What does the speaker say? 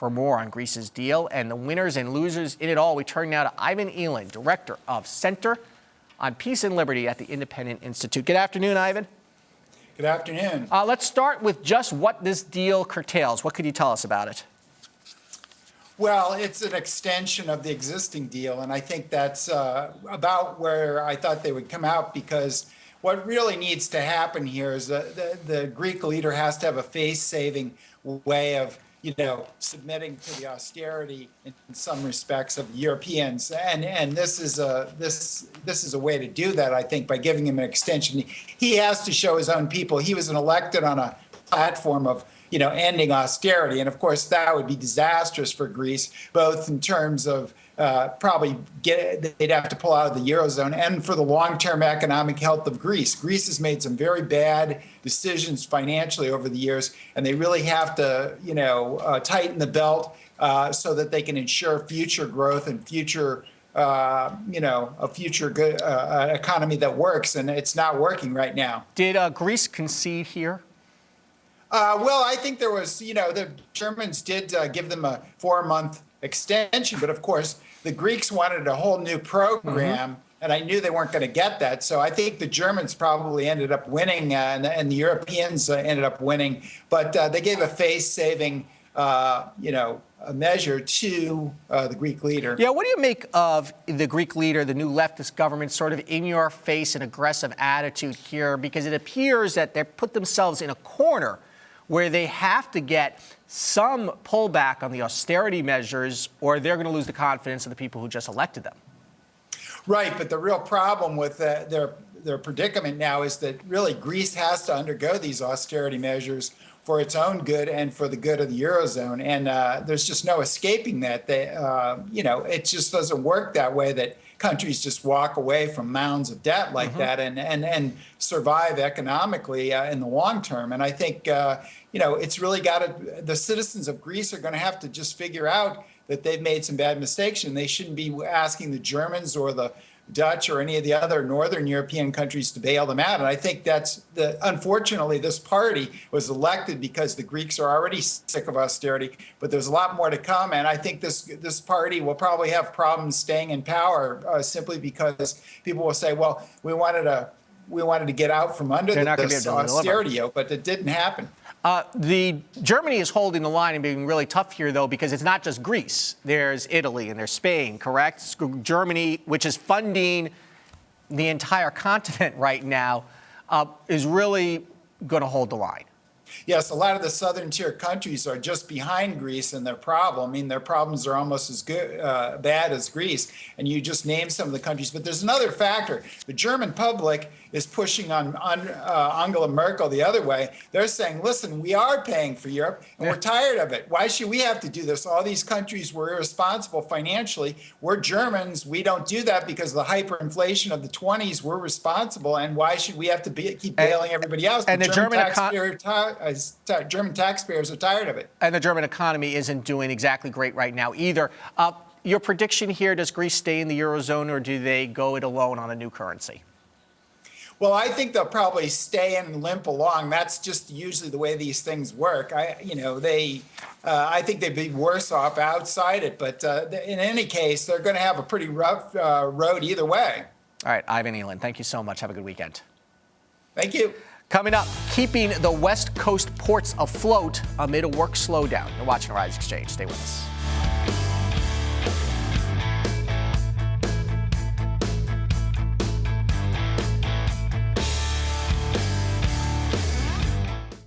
For more on Greece's deal and the winners and losers in it all, we turn now to Ivan Eland, director of Center on Peace and Liberty at the Independent Institute. Good afternoon, Ivan. Good afternoon. Let's start with just what this deal curtails. What could you tell us about it? Well, it's an extension of the existing deal, and I think that's about where I thought they would come out, because what really needs to happen here is the Greek leader has to have a face-saving way of, submitting to the austerity in some respects of Europeans, and this is a way to do that. I think by giving him an extension, he has to show his own people he was elected on a platform of ending austerity, and of course that would be disastrous for Greece, both in terms of they'd have to pull out of the Eurozone, and for the long-term economic health of Greece. Greece has made some very bad decisions financially over the years, and they really have to, tighten the belt so that they can ensure future growth and future, a future good economy that works, and it's not working right now. Did Greece concede here? Well, I think there was, the Germans did give them a 4-month extension, but of course the Greeks wanted a whole new program, and I knew they weren't going to get that. So I think the Germans probably ended up winning, and the Europeans ended up winning. But they gave a face-saving, a measure to the Greek leader. Yeah, what do you make of the Greek leader, the new leftist government, sort of in-your-face and aggressive attitude here? Because it appears that they put themselves in a corner where they have to get some pullback on the austerity measures, or they're going to lose the confidence of the people who just elected them. Right, but the real problem with their predicament now is that really Greece has to undergo these austerity measures for its own good and for the good of the Eurozone, and there's just no escaping that. It just doesn't work that way, that countries just walk away from mounds of debt like that and survive economically in the long term. And I think, it's really the citizens of Greece are going to have to just figure out that they've made some bad mistakes, and they shouldn't be asking the Germans or the Dutch or any of the other Northern European countries to bail them out. And I think unfortunately, this party was elected because the Greeks are already sick of austerity, but there's a lot more to come. And I think this party will probably have problems staying in power simply because people will say, well, we wanted to get out from under this austerity yoke, but it didn't happen. Germany is holding the line and being really tough here, though, because it's not just Greece. There's Italy and there's Spain, correct? Germany, which is funding the entire continent right now, is really going to hold the line. Yes, a lot of the southern tier countries are just behind Greece in their problem. I mean, their problems are almost as bad as Greece. And you just named some of the countries. But there's another factor. The German public is pushing on Angela Merkel the other way. They're saying, listen, we are paying for Europe, and we're tired of it. Why should we have to do this? All these countries were irresponsible financially. We're Germans. We don't do that because of the hyperinflation of the 20s. We're responsible. And why should we have to keep bailing everybody else? And the German taxpayers are tired of it. And the German economy isn't doing exactly great right now either. Your prediction here, does Greece stay in the Eurozone, or do they go it alone on a new currency? Well, I think they'll probably stay and limp along. That's just usually the way these things work. I think they'd be worse off outside it. But in any case, they're going to have a pretty rough road either way. All right, Ivan Eland, thank you so much. Have a good weekend. Thank you. Coming up, keeping the West Coast ports afloat amid a work slowdown. You're watching Arise Exchange. Stay with us.